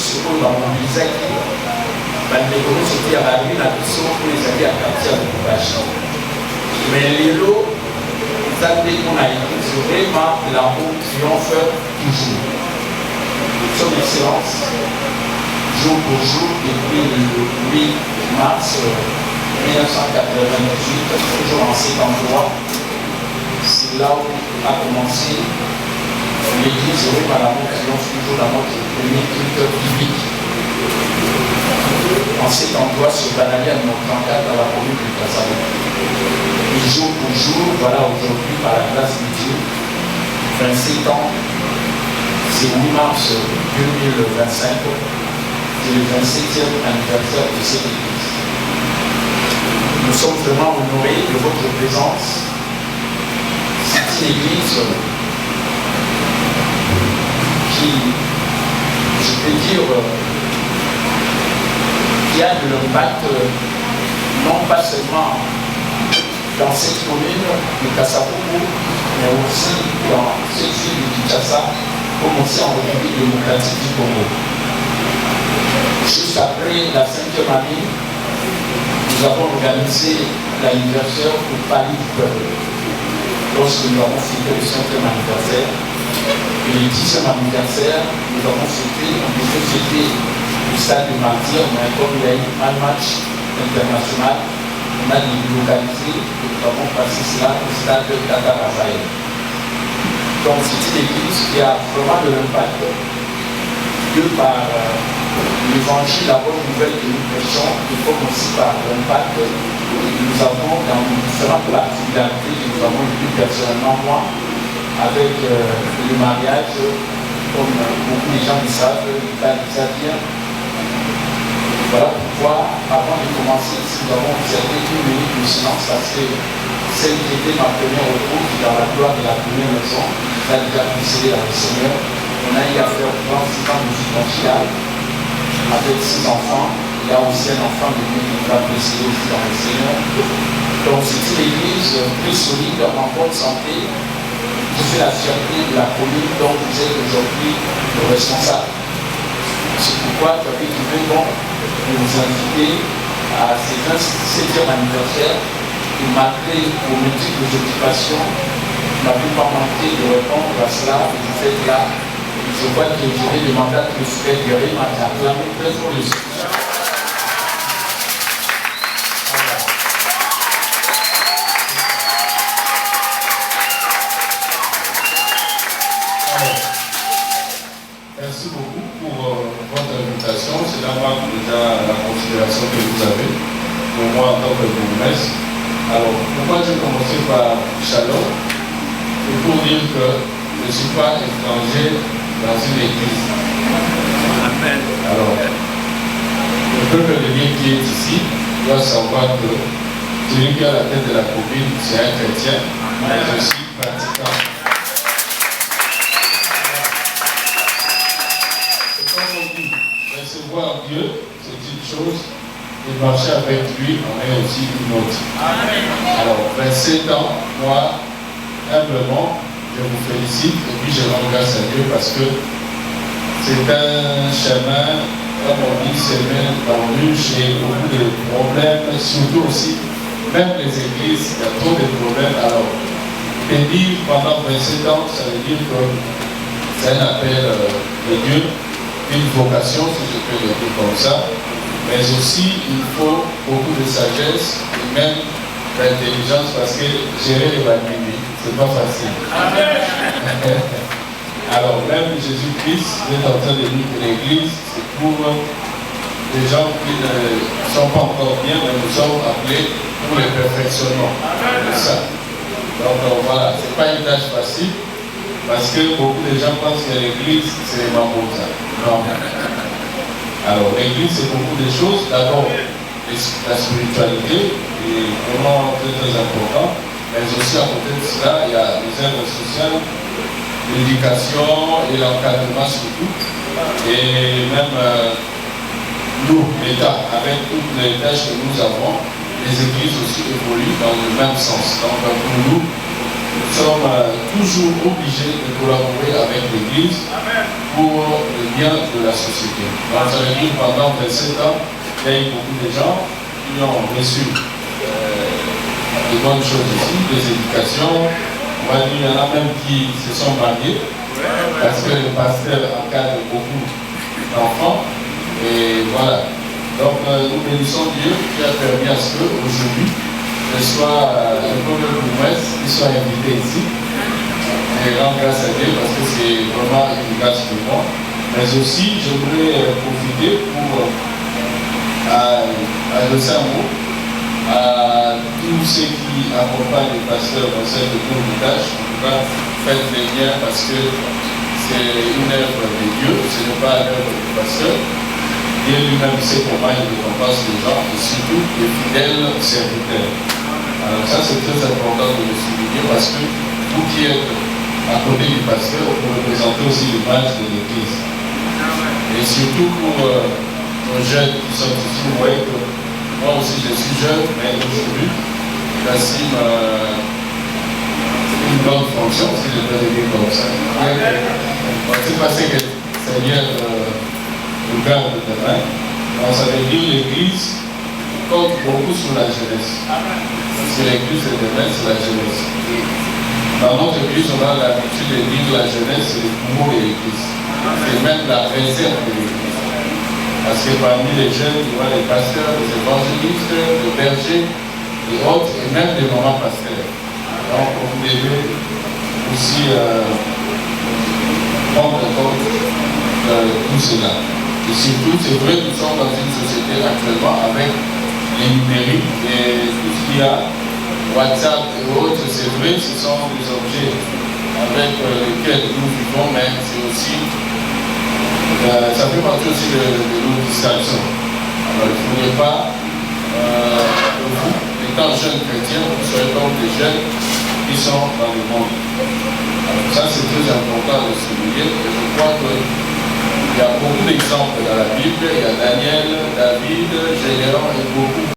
sur eux, dans mon visage, les communes c'était à la rue, la mission pour les alliés à partir de l'occupation. Mais les lots, ça dès qu'on a été vraiment la route triomphe toujours. Son excellence, jour pour jour, depuis le 8 mars 1998, toujours en cet endroit, c'est là où a commencé l'église de Malamon triomphe toujours dans notre premier culte biblique. En cet endroit sur Banania de 34 dans la commune de Kassabo. Et jour pour jour, voilà aujourd'hui par la grâce de Dieu, 27 ans, c'est 8 mars 2025, c'est le 27e anniversaire de cette église. Nous sommes vraiment honorés de votre présence. C'est une église qui, je peux dire, qui a de l'impact non pas seulement dans cette commune de Kassapopo, mais aussi dans cette ville de Kinshasa, comme aussi en République démocratique du Congo. Juste après la 5e année, nous avons organisé l'anniversaire au Palais du Peuple. Lorsque nous avons fêté le 5e anniversaire, et le 10e anniversaire, nous avons fêté, on devait fêter au stade de Martyr, mais comme il y a eu un match international, on a délocalisé et nous avons passé cela au stade de Tata Raphaël. Donc c'est une église qui a vraiment de l'impact que par l'évangile, la bonne nouvelle que nous prêchons, et comme aussi par l'impact que nous avons dans différentes particularités que nous avons vécues personnellement, moi, avec le mariage, comme beaucoup de gens le savent, l'État les a bien. Voilà pourquoi, avant de commencer ici, nous avons observé une minute de silence parce que celle qui était ma première repos, qui dans la gloire de la première maison, qui a déjà précédé dans le Seigneur, on a eu à faire 26 ans de vie conjugale avec 6 enfants. Il y a aussi un enfant de lui qui va précéder aussi dans le Seigneur. Donc c'est une église plus solide, en bonne santé, qui fait la fierté de la commune dont vous êtes aujourd'hui le responsable. C'est pourquoi tu avais trouvé bon de vous inviter à ce 27e anniversaire et malgré vos multiples occupations, vous n'avez pas manqué de répondre à cela et vous êtes là. Je vois que je vais demander à tout le frère Guéry m'a acclamé très fort le soutien. Merci beaucoup pour votre invitation. C'est la marque déjà la considération que vous avez pour moi en tant que bourgmestre. Alors, pourquoi j'ai commencé par Shalom? C'est pour dire que je ne suis pas étranger dans une église. Amen. Alors, le peuple de Dieu qui est ici doit savoir que celui qui est à la tête de la commune, c'est un chrétien, mais aussi pratiquant. Recevoir Dieu, c'est une chose, et marcher avec lui, on est aussi une autre. Amen. Alors, 27 ans, moi, humblement, je vous félicite et puis je rends grâce à Dieu parce que c'est un chemin, comme on dit, semé d'embûches et beaucoup de problèmes, surtout aussi, même les églises, il y a trop de problèmes. Alors, et dire pendant 27 ans, ça veut dire que c'est un appel de Dieu, une vocation, si je peux le dire comme ça, mais aussi il faut beaucoup de sagesse et même d'intelligence parce que gérer les bandits, c'est pas facile. Alors même Jésus-Christ est en train de dire que l'Église, c'est pour les gens qui ne sont pas encore bien, mais nous sommes appelés pour le perfectionnement. C'est ça. Donc voilà, c'est pas une tâche facile. Parce que beaucoup de gens pensent que l'église, c'est les mamans. Non. Alors, l'église, c'est beaucoup de choses. D'abord, la spiritualité est vraiment très, très important. Mais aussi, à côté de cela, il y a les œuvres sociales, l'éducation et l'encadrement surtout. Et même nous, l'État, avec toutes les tâches que nous avons, les églises aussi évoluent dans le même sens. Donc, pour nous sommes toujours obligés de collaborer avec l'Église pour le bien de la société. Donc ça veut dire que pendant 27 ans, il y a eu beaucoup de gens qui ont reçu de bonnes choses ici, des éducations. On va dire, il y en a même qui se sont mariés parce que le pasteur encadre beaucoup d'enfants. Et voilà. Donc nous bénissons Dieu qui a permis à ce qu'aujourd'hui, je sois le premier bourgmestre qui soit invité ici. Et rendre grâce à Dieu parce que c'est vraiment une grâce pour moi. Mais aussi, je voudrais profiter pour adresser un mot à tous ceux qui accompagnent les pasteurs dans cette double tâche. En tout cas, faites les liens parce que c'est une œuvre de Dieu, ce n'est pas l'œuvre du pasteur. Dieu lui-même sait comment il récompense les gens et surtout les fidèles serviteurs. Alors ça, c'est très important de le souligner parce que vous qui êtes à côté du pasteur, vous représentez aussi l'image de l'Église. Et surtout pour nos jeunes qui sont ici, vous voyez que moi aussi je suis jeune, mais aujourd'hui, j'assume une bonne fonction, si je peux le dire comme ça. C'est parce que le Seigneur nous garde demain. Donc ça veut dire l'Église compte beaucoup sur la jeunesse. Parce que l'Église de demain, c'est la jeunesse. Dans notre Église, on a l'habitude de dire que la jeunesse, c'est le poumon de l'Église. C'est même la réserve de l'Église. Parce que parmi les jeunes, il y a les pasteurs, les évangélistes, les bergers, et autres, et même les mamans pasteurs. Donc, vous devez aussi prendre compte de tout cela. Et surtout, c'est vrai que nous sommes dans une société actuellement avec les numériques et tout ce qu'il y a, WhatsApp et autres, c'est vrai, ce sont des objets avec lesquels nous vivons, mais c'est aussi, ça fait partie aussi de nos distractions. Alors il ne faudrait pas que vous, étant jeunes chrétiens, vous soyez comme des jeunes qui sont dans le monde. Alors ça c'est très important de souligner, et je crois qu'il y a beaucoup d'exemples dans la Bible, il y a Daniel, David, Gédéon et beaucoup.